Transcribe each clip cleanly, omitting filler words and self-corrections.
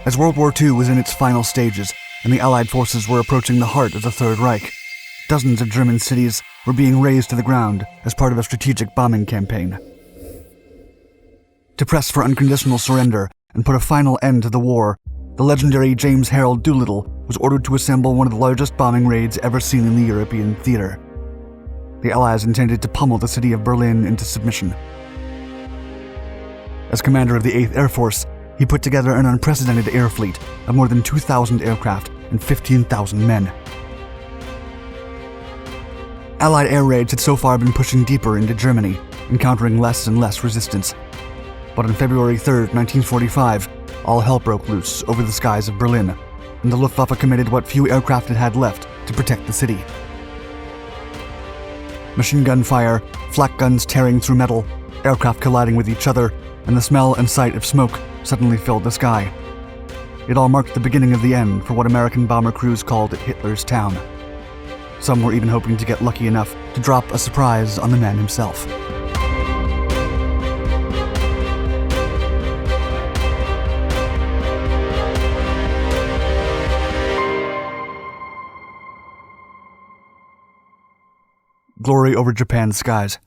As World War II was in its final stages and the Allied forces were approaching the heart of the Third Reich, dozens of German cities were being razed to the ground as part of a strategic bombing campaign. To press for unconditional surrender and put a final end to the war, the legendary James Harold Doolittle was ordered to assemble one of the largest bombing raids ever seen in the European theater. The Allies intended to pummel the city of Berlin into submission. As commander of the 8th Air Force, he put together an unprecedented air fleet of more than 2,000 aircraft and 15,000 men. Allied air raids had so far been pushing deeper into Germany, encountering less and less resistance. But on February 3, 1945, all hell broke loose over the skies of Berlin, and the Luftwaffe committed what few aircraft it had left to protect the city. Machine gun fire, flak guns tearing through metal, aircraft colliding with each other, and the smell and sight of smoke suddenly filled the sky. It all marked the beginning of the end for what American bomber crews called Hitler's Town. Some were even hoping to get lucky enough to drop a surprise on the man himself. Glory over Japan's skies.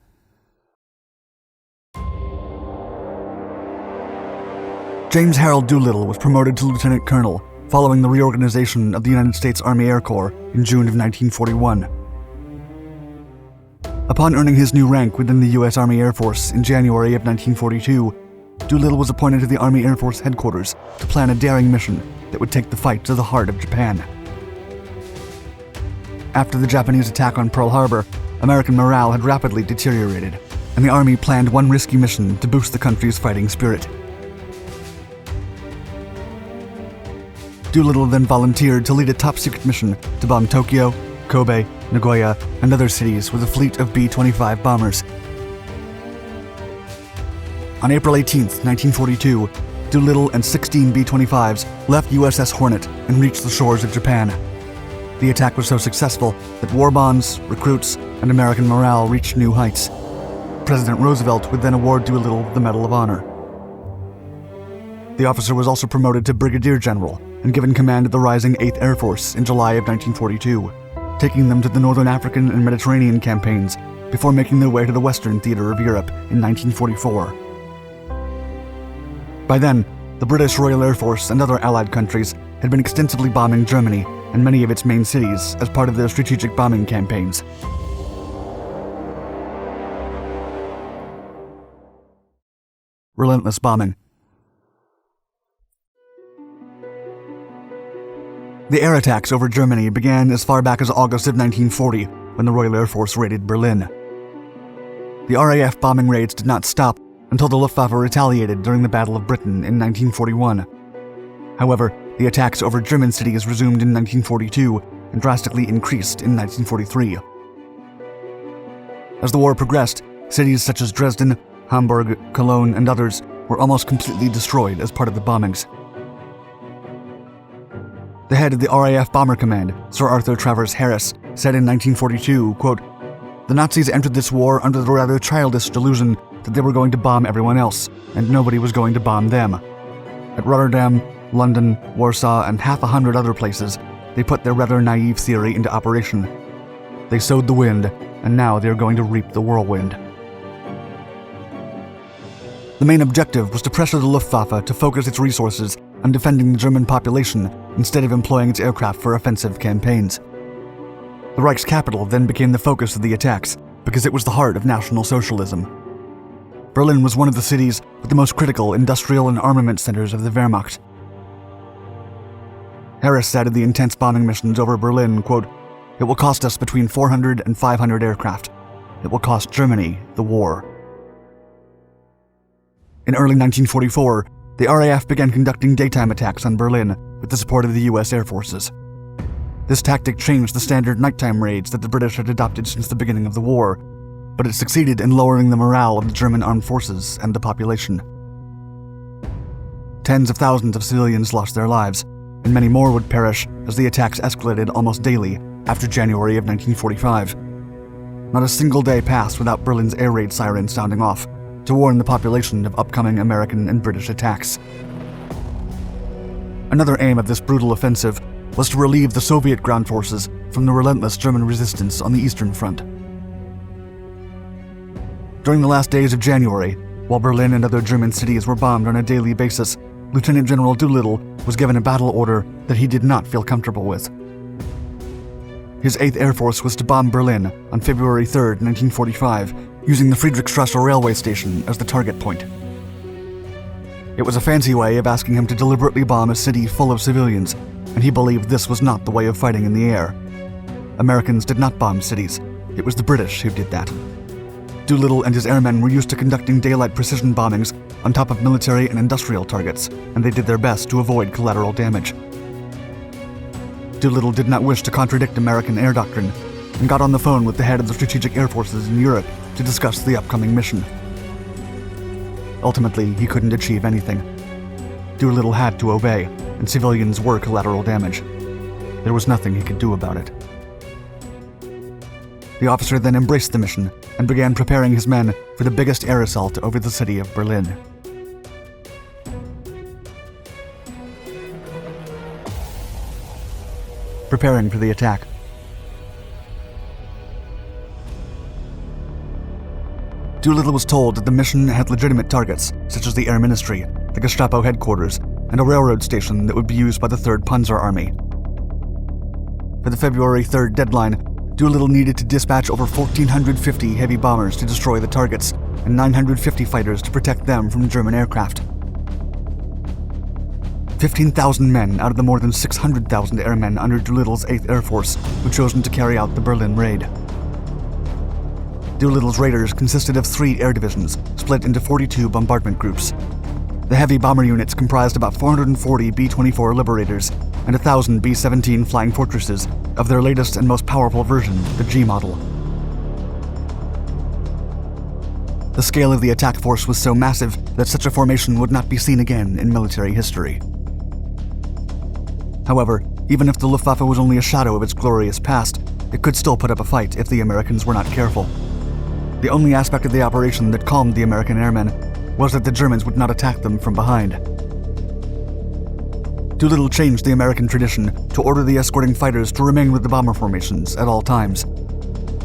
James Harold Doolittle was promoted to lieutenant colonel following the reorganization of the United States Army Air Corps in June of 1941. Upon earning his new rank within the U.S. Army Air Force in January of 1942, Doolittle was appointed to the Army Air Force headquarters to plan a daring mission that would take the fight to the heart of Japan. After the Japanese attack on Pearl Harbor, American morale had rapidly deteriorated, and the Army planned one risky mission to boost the country's fighting spirit. Doolittle then volunteered to lead a top-secret mission to bomb Tokyo, Kobe, Nagoya, and other cities with a fleet of B-25 bombers. On April 18, 1942, Doolittle and 16 B-25s left USS Hornet and reached the shores of Japan. The attack was so successful that war bonds, recruits, and American morale reached new heights. President Roosevelt would then award Doolittle the Medal of Honor. The officer was also promoted to Brigadier General and given command of the rising 8th Air Force in July of 1942, taking them to the Northern African and Mediterranean campaigns before making their way to the Western Theater of Europe in 1944. By then, the British Royal Air Force and other Allied countries had been extensively bombing Germany and many of its main cities as part of their strategic bombing campaigns. Relentless bombing. The air attacks over Germany began as far back as August of 1940, when the Royal Air Force raided Berlin. The RAF bombing raids did not stop until the Luftwaffe retaliated during the Battle of Britain in 1941. However, the attacks over German cities resumed in 1942 and drastically increased in 1943. As the war progressed, cities such as Dresden, Hamburg, Cologne, and others were almost completely destroyed as part of the bombings. The head of the RAF Bomber Command, Sir Arthur Travers Harris, said in 1942, quote, "The Nazis entered this war under the rather childish delusion that they were going to bomb everyone else, and nobody was going to bomb them. At Rotterdam, London, Warsaw, and half a hundred other places, they put their rather naive theory into operation. They sowed the wind, and now they are going to reap the whirlwind." The main objective was to pressure the Luftwaffe to focus its resources on defending the German population instead of employing its aircraft for offensive campaigns. The Reich's capital then became the focus of the attacks because it was the heart of National Socialism. Berlin was one of the cities with the most critical industrial and armament centers of the Wehrmacht. Harris said of the intense bombing missions over Berlin, quote, "It will cost us between 400 and 500 aircraft. It will cost Germany the war." In early 1944, the RAF began conducting daytime attacks on Berlin with the support of the U.S. Air Forces. This tactic changed the standard nighttime raids that the British had adopted since the beginning of the war, but it succeeded in lowering the morale of the German armed forces and the population. Tens of thousands of civilians lost their lives, and many more would perish as the attacks escalated almost daily after January of 1945. Not a single day passed without Berlin's air raid sirens sounding off to warn the population of upcoming American and British attacks. Another aim of this brutal offensive was to relieve the Soviet ground forces from the relentless German resistance on the Eastern Front. During the last days of January, while Berlin and other German cities were bombed on a daily basis, Lieutenant General Doolittle was given a battle order that he did not feel comfortable with. His 8th Air Force was to bomb Berlin on February 3, 1945, using the Friedrichstrasse railway station as the target point. It was a fancy way of asking him to deliberately bomb a city full of civilians, and he believed this was not the way of fighting in the air. Americans did not bomb cities. It was the British who did that. Doolittle and his airmen were used to conducting daylight precision bombings on top of military and industrial targets, and they did their best to avoid collateral damage. Doolittle did not wish to contradict American air doctrine, and got on the phone with the head of the strategic air forces in Europe to discuss the upcoming mission. Ultimately, he couldn't achieve anything. Doolittle had to obey, and civilians were collateral damage. There was nothing he could do about it. The officer then embraced the mission and began preparing his men for the biggest air assault over the city of Berlin. Preparing for the attack. Doolittle was told that the mission had legitimate targets, such as the Air Ministry, the Gestapo headquarters, and a railroad station that would be used by the 3rd Panzer Army. For the February 3rd deadline, Doolittle needed to dispatch over 1,450 heavy bombers to destroy the targets, and 950 fighters to protect them from German aircraft. 15,000 men out of the more than 600,000 airmen under Doolittle's 8th Air Force were chosen to carry out the Berlin raid. Doolittle's raiders consisted of 3 air divisions, split into 42 bombardment groups. The heavy bomber units comprised about 440 B-24 Liberators and 1,000 B-17 Flying Fortresses of their latest and most powerful version, the G model. The scale of the attack force was so massive that such a formation would not be seen again in military history. However, even if the Luftwaffe was only a shadow of its glorious past, it could still put up a fight if the Americans were not careful. The only aspect of the operation that calmed the American airmen was that the Germans would not attack them from behind. Doolittle changed the American tradition to order the escorting fighters to remain with the bomber formations at all times.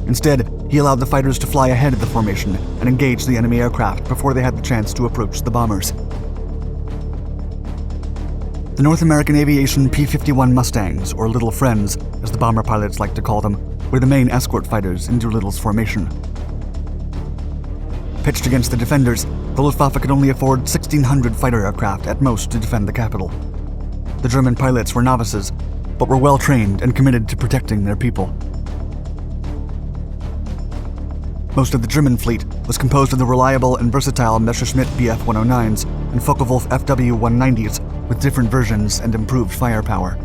Instead, he allowed the fighters to fly ahead of the formation and engage the enemy aircraft before they had the chance to approach the bombers. The North American Aviation P-51 Mustangs, or Little Friends, as the bomber pilots like to call them, were the main escort fighters in Doolittle's formation. Pitched against the defenders, the Luftwaffe could only afford 1,600 fighter aircraft at most to defend the capital. The German pilots were novices, but were well trained and committed to protecting their people. Most of the German fleet was composed of the reliable and versatile Messerschmitt Bf-109s and Focke-Wulf FW-190s with different versions and improved firepower.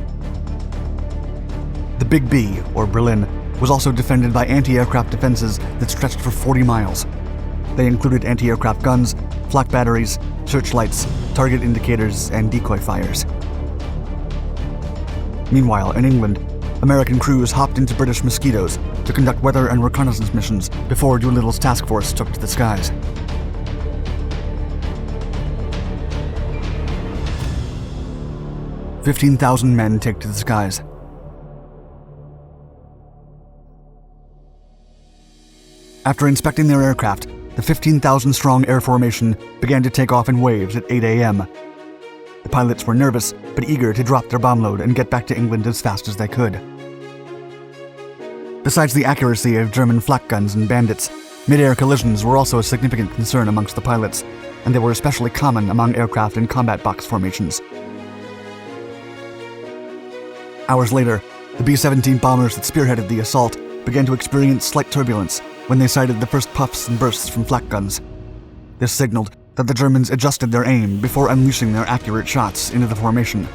The Big B, or Berlin, was also defended by anti-aircraft defenses that stretched for 40 miles. They included anti-aircraft guns, flak batteries, searchlights, target indicators, and decoy fires. Meanwhile, in England, American crews hopped into British Mosquitoes to conduct weather and reconnaissance missions before Doolittle's task force took to the skies. "15,000 men take to the skies. After inspecting their aircraft, the 15,000-strong air formation began to take off in waves at 8 a.m. The pilots were nervous, but eager to drop their bomb load and get back to England as fast as they could. Besides the accuracy of German flak guns and bandits, mid-air collisions were also a significant concern amongst the pilots, and they were especially common among aircraft in combat box formations. Hours later, the B-17 bombers that spearheaded the assault began to experience slight turbulence when they sighted the first puffs and bursts from flak guns. This signaled that the Germans adjusted their aim before unleashing their accurate shots into the formation.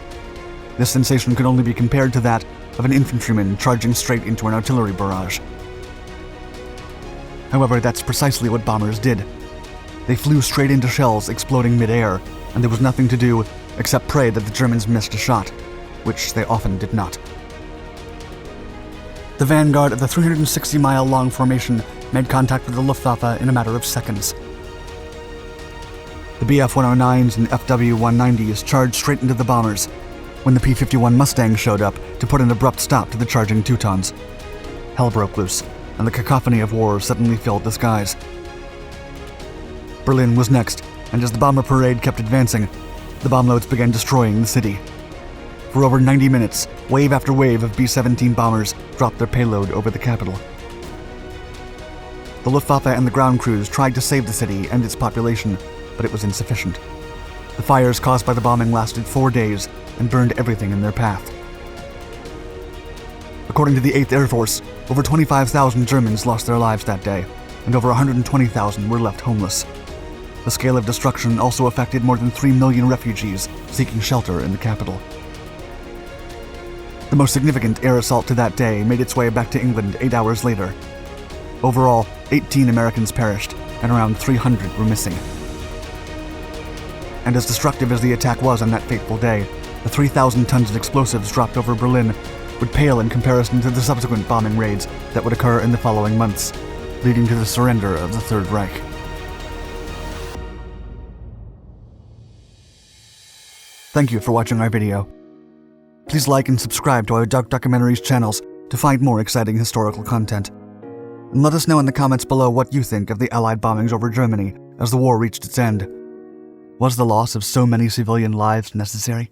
This sensation could only be compared to that of an infantryman charging straight into an artillery barrage. However, that's precisely what bombers did. They flew straight into shells exploding mid-air, and there was nothing to do except pray that the Germans missed a shot, which they often did not. The vanguard of the 360-mile-long formation made contact with the Luftwaffe in a matter of seconds. The Bf-109s and FW-190s charged straight into the bombers. when the P-51 Mustang showed up to put an abrupt stop to the charging Teutons. Hell broke loose, and the cacophony of war suddenly filled the skies. Berlin was next, and as the bomber parade kept advancing, the bomb loads began destroying the city. For over 90 minutes, wave after wave of B-17 bombers dropped their payload over the capital. The Luftwaffe and the ground crews tried to save the city and its population, but it was insufficient. The fires caused by the bombing lasted 4 days and burned everything in their path. According to the 8th Air Force, over 25,000 Germans lost their lives that day, and over 120,000 were left homeless. The scale of destruction also affected more than 3 million refugees seeking shelter in the capital. The most significant air assault to that day made its way back to England 8 hours later. Overall, 18 Americans perished, and around 300 were missing. And as destructive as the attack was on that fateful day, the 3,000 tons of explosives dropped over Berlin would pale in comparison to the subsequent bombing raids that would occur in the following months, leading to the surrender of the Third Reich. Thank you for watching our video. Please like and subscribe to our Dark Documentaries channels to find more exciting historical content. And let us know in the comments below what you think of the Allied bombings over Germany as the war reached its end. Was the loss of so many civilian lives necessary?